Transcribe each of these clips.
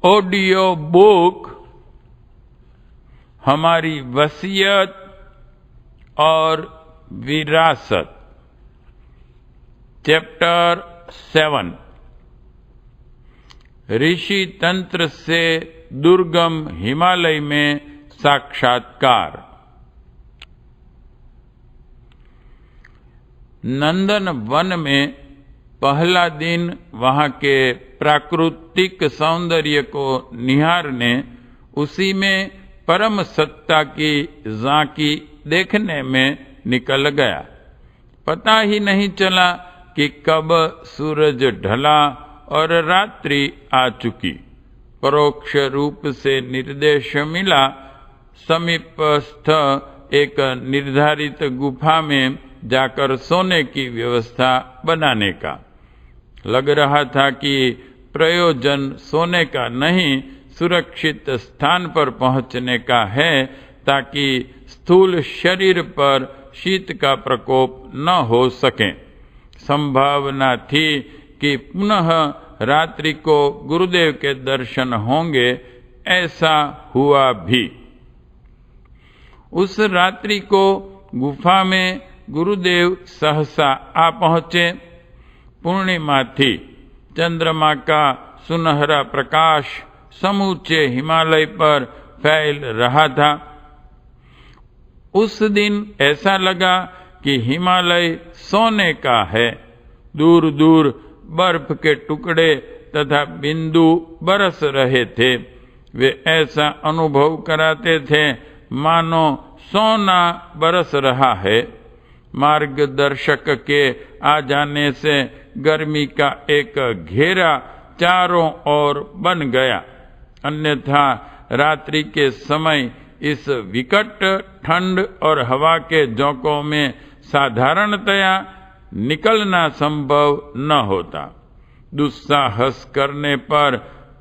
Audio book हमारी वसीयत और विरासत, चैप्टर 7, ऋषि तंत्र से दुर्गम हिमालय में साक्षात्कार। नंदन वन में पहला दिन वहां के प्राकृतिक सौंदर्य को निहारने, उसी में परम सत्ता की झांकी देखने में निकल गया। पता ही नहीं चला कि कब सूरज ढला और रात्रि आ चुकी। परोक्ष रूप से निर्देश मिला समीपस्थ एक निर्धारित गुफा में जाकर सोने की व्यवस्था बनाने का। लग रहा था कि प्रयोजन सोने का नहीं, सुरक्षित स्थान पर पहुंचने का है, ताकि स्थूल शरीर पर शीत का प्रकोप न हो सके। संभावना थी कि पुनः रात्रि को गुरुदेव के दर्शन होंगे। ऐसा हुआ भी। उस रात्रि को गुफा में गुरुदेव सहसा आ पहुंचे। पूर्णिमा थी। चंद्रमा का सुनहरा प्रकाश समूचे हिमालय पर फैल रहा था। उस दिन ऐसा लगा कि हिमालय सोने का है। दूर दूर बर्फ के टुकड़े तथा बिंदु बरस रहे थे। वे ऐसा अनुभव कराते थे मानो सोना बरस रहा है। मार्गदर्शक के आ जाने से गर्मी का एक घेरा चारों ओर बन गया। अन्यथा रात्रि के समय इस विकट ठंड और हवा के झोंकों में साधारणतया निकलना संभव न होता। दुस्साहस करने पर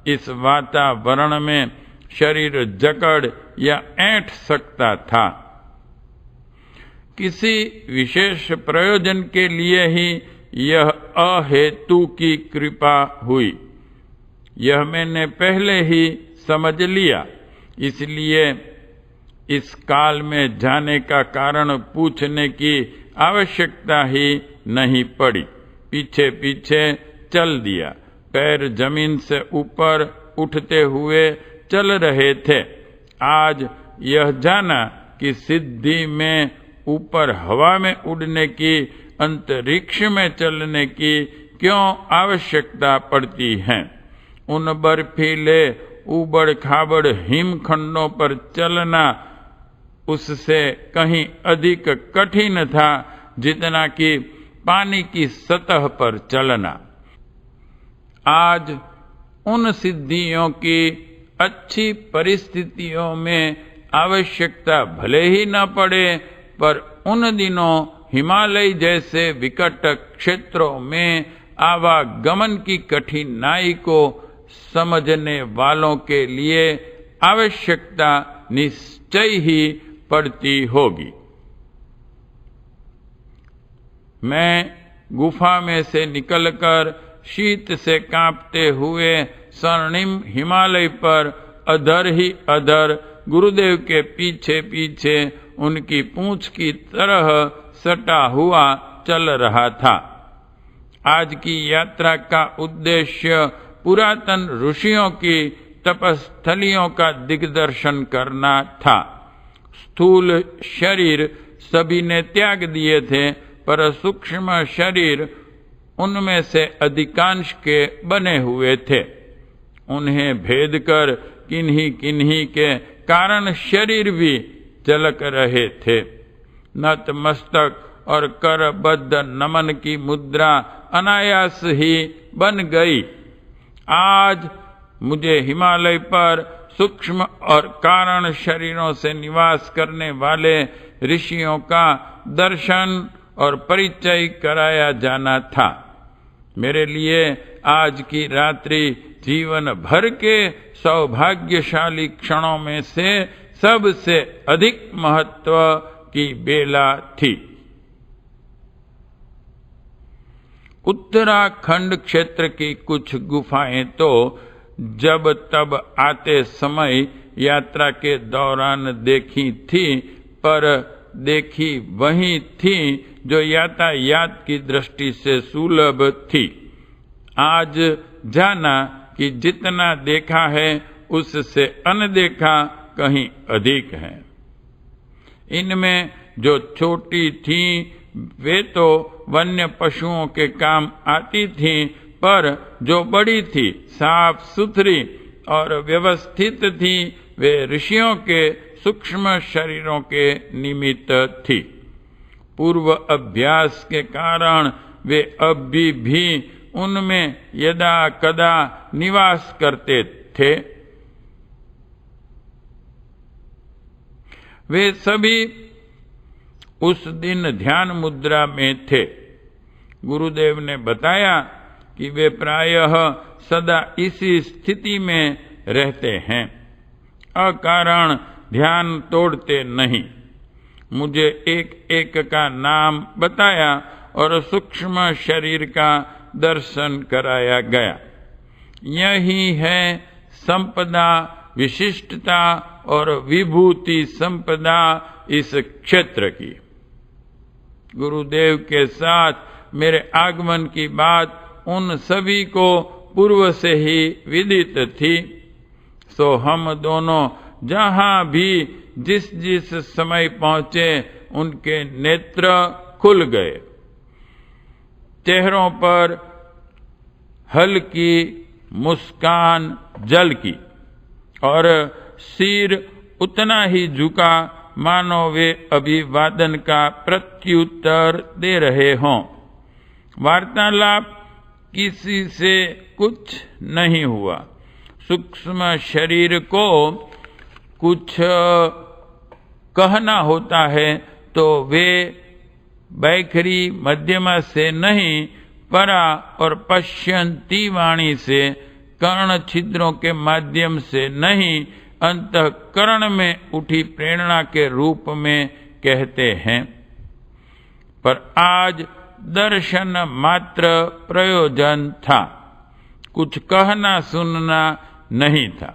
इस वातावरण में शरीर जकड़ या ऐंठ सकता था। किसी विशेष प्रयोजन के लिए ही यह अहेतु की कृपा हुई, यह मैंने पहले ही समझ लिया। इसलिए इस काल में जाने का कारण पूछने की आवश्यकता ही नहीं पड़ी। पीछे पीछे चल दिया। पैर जमीन से ऊपर उठते हुए चल रहे थे। आज यह जाना कि सिद्धि में ऊपर हवा में उड़ने की, अंतरिक्ष में चलने की क्यों आवश्यकता पड़ती है। उन बर्फीले उबड़ खाबड़ हिमखंडों पर चलना उससे कहीं अधिक कठिन था जितना कि पानी की सतह पर चलना। आज उन सिद्धियों की अच्छी परिस्थितियों में आवश्यकता भले ही न पड़े, पर उन दिनों हिमालय जैसे विकट क्षेत्रों में आवागमन की कठिनाई को समझने वालों के लिए आवश्यकता निश्चय ही पड़ती होगी। मैं गुफा में से निकलकर शीत से कांपते हुए स्वर्णिम हिमालय पर अधर ही अधर गुरुदेव के पीछे पीछे उनकी पूंछ की तरह सटा हुआ चल रहा था। आज की यात्रा का उद्देश्य पुरातन ऋषियों की तपस्थलियों का दिग्दर्शन करना था। स्थूल शरीर सभी ने त्याग दिए थे, पर सूक्ष्म शरीर उनमें से अधिकांश के बने हुए थे। उन्हें भेद कर किन्हीं किन्हीं के कारण शरीर भी झलक रहे थे। नतमस्तक और करबद्ध नमन की मुद्रा अनायास ही बन गई। आज मुझे हिमालय पर सूक्ष्म और कारण शरीरों से निवास करने वाले ऋषियों का दर्शन और परिचय कराया जाना था। मेरे लिए आज की रात्रि जीवन भर के सौभाग्यशाली क्षणों में से सबसे अधिक महत्व की बेला थी। उत्तराखंड क्षेत्र की कुछ गुफाएं तो जब तब आते समय यात्रा के दौरान देखी थी, पर देखी वही थी जो यातायात की दृष्टि से सुलभ थी। आज जाना कि जितना देखा है उससे अनदेखा कहीं अधिक है। इनमें जो छोटी थी वे तो वन्य पशुओं के काम आती थी, पर जो बड़ी थी, साफ सुथरी और व्यवस्थित थी, वे ऋषियों के सूक्ष्म शरीरों के निमित्त थी। पूर्व अभ्यास के कारण वे अभी भी उनमें यदा कदा निवास करते थे। वे सभी उस दिन ध्यान मुद्रा में थे। गुरुदेव ने बताया कि वे प्रायः सदा इसी स्थिति में रहते हैं, अकारण ध्यान तोड़ते नहीं। मुझे एक एक का नाम बताया और सूक्ष्म शरीर का दर्शन कराया गया। यही है संपदा, विशिष्टता और विभूति संपदा इस क्षेत्र की। गुरुदेव के साथ मेरे आगमन की बात उन सभी को पूर्व से ही विदित थी, सो हम दोनों जहां भी जिस जिस समय पहुंचे उनके नेत्र खुल गए। चेहरों पर हल्की मुस्कान झलकी और सिर उतना ही झुका मानो वे अभिवादन का प्रत्युत्तर दे रहे हों। वार्तालाप किसी से कुछ नहीं हुआ। सूक्ष्म शरीर को कुछ कहना होता है तो वे बैखरी मध्यमा से नहीं, परा और पश्यंती वाणी से, कर्ण छिद्रों के माध्यम से नहीं, अंतःकरण में उठी प्रेरणा के रूप में कहते हैं। पर आज दर्शन मात्र प्रयोजन था, कुछ कहना सुनना नहीं था।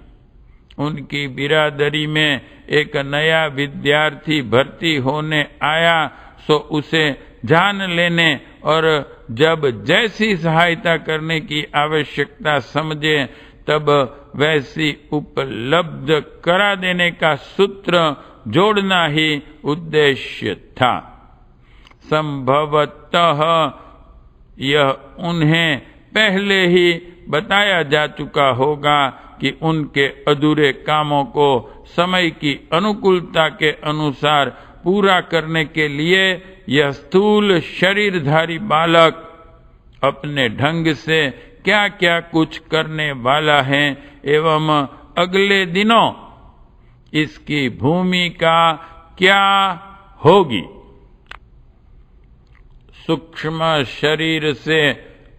उनकी बिरादरी में एक नया विद्यार्थी भर्ती होने आया, सो उसे जान लेने और जब जैसी सहायता करने की आवश्यकता समझे तब वैसी उपलब्ध करा देने का सूत्र जोड़ना ही उद्देश्य था। संभवतः यह उन्हें पहले ही बताया जा चुका होगा कि उनके अधूरे कामों को समय की अनुकूलता के अनुसार पूरा करने के लिए यह स्थूल शरीरधारी बालक अपने ढंग से क्या क्या कुछ करने वाला है एवं अगले दिनों इसकी भूमिका क्या होगी। सूक्ष्म शरीर से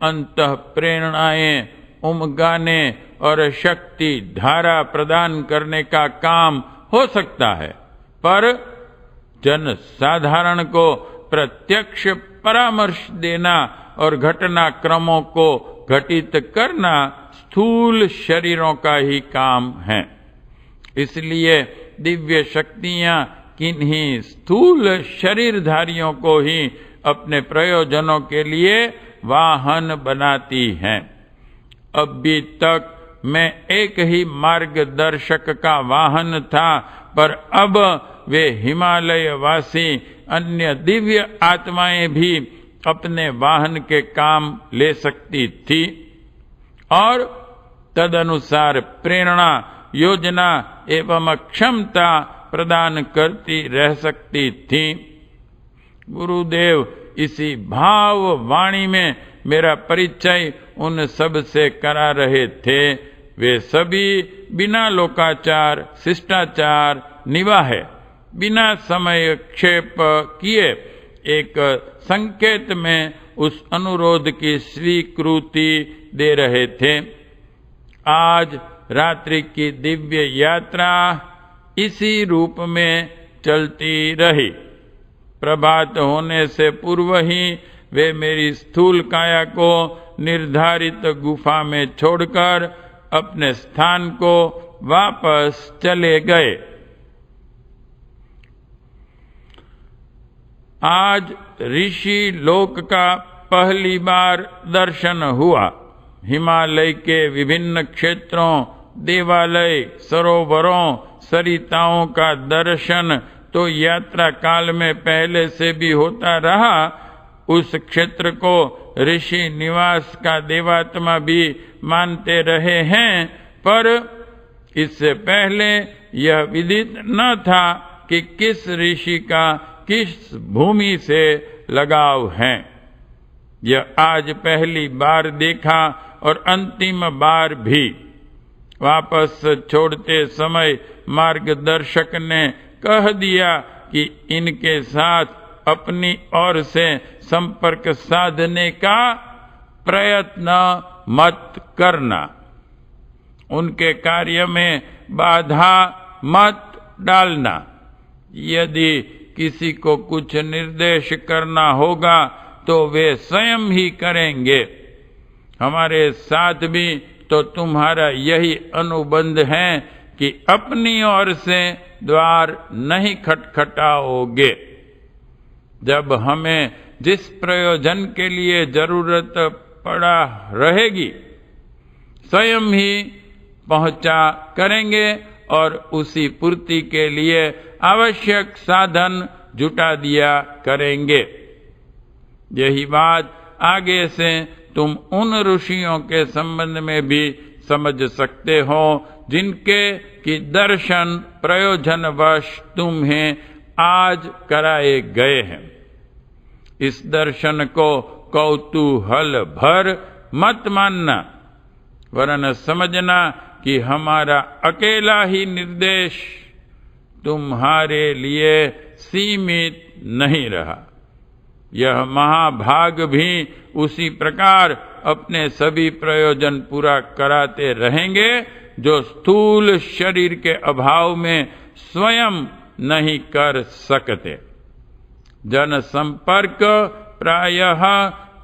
अंतः प्रेरणाएं उमगाने और शक्ति धारा प्रदान करने का काम हो सकता है, पर जन साधारण को प्रत्यक्ष परामर्श देना और घटनाक्रमों को घटित करना स्थूल शरीरों का ही काम है। इसलिए दिव्य शक्तियां किन्हीं स्थूल शरीरधारियों को ही अपने प्रयोजनों के लिए वाहन बनाती हैं। अभी तक मैं एक ही मार्गदर्शक का वाहन था, पर अब वे हिमालय वासी अन्य दिव्य आत्माएं भी अपने वाहन के काम ले सकती थी और तदनुसार प्रेरणा, योजना एवं क्षमता प्रदान करती रह सकती थी। गुरुदेव इसी भाव वाणी में मेरा परिचय उन सब से करा रहे थे। वे सभी बिना लोकाचार शिष्टाचार निवाहे, बिना समय क्षेप किए एक संकेत में उस अनुरोध की स्वीकृति दे रहे थे। आज रात्रि की दिव्य यात्रा इसी रूप में चलती रही। प्रभात होने से पूर्व ही वे मेरी स्थूल काया को निर्धारित गुफा में छोड़कर अपने स्थान को वापस चले गए। आज ऋषि लोक का पहली बार दर्शन हुआ। हिमालय के विभिन्न क्षेत्रों, देवालय, सरोवरों, सरिताओं का दर्शन तो यात्रा काल में पहले से भी होता रहा। उस क्षेत्र को ऋषि निवास का देवात्मा भी मानते रहे हैं, पर इससे पहले यह विदित न था कि किस ऋषि का किस भूमि से लगाव है। यह आज पहली बार देखा और अंतिम बार भी। वापस छोड़ते समय मार्गदर्शक ने कह दिया कि इनके साथ अपनी ओर से संपर्क साधने का प्रयत्न मत करना, उनके कार्य में बाधा मत डालना। यदि किसी को कुछ निर्देश करना होगा तो वे स्वयं ही करेंगे। हमारे साथ भी तो तुम्हारा यही अनुबंध है कि अपनी ओर से द्वार नहीं खटखटाओगे। जब हमें जिस प्रयोजन के लिए जरूरत पड़ा रहेगी, स्वयं ही पहुंचा करेंगे और उसी पूर्ति के लिए आवश्यक साधन जुटा दिया करेंगे। यही बात आगे से तुम उन ऋषियों के संबंध में भी समझ सकते हो जिनके कि दर्शन प्रयोजनवश तुम्हें आज कराए गए हैं। इस दर्शन को कौतूहल भर मत मानना, वरन समझना कि हमारा अकेला ही निर्देश तुम्हारे लिए सीमित नहीं रहा। यह महाभाग भी उसी प्रकार अपने सभी प्रयोजन पूरा कराते रहेंगे जो स्थूल शरीर के अभाव में स्वयं नहीं कर सकते। जन संपर्क प्रायः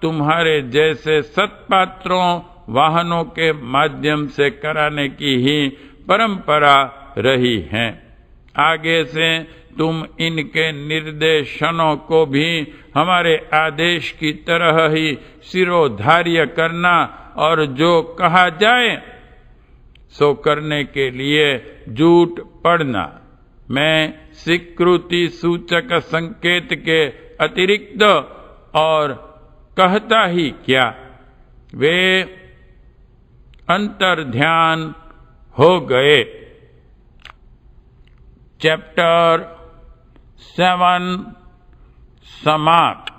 तुम्हारे जैसे सत्पात्रों, वाहनों के माध्यम से कराने की ही परंपरा रही है। आगे से तुम इनके निर्देशनों को भी हमारे आदेश की तरह ही शिरोधार्य करना और जो कहा जाए सो करने के लिए जूट पड़ना। मैं स्वीकृति सूचक संकेत के अतिरिक्त और कहता ही क्या, वे अंतर्ध्यान हो गए। चैप्टर 7 समाप्त।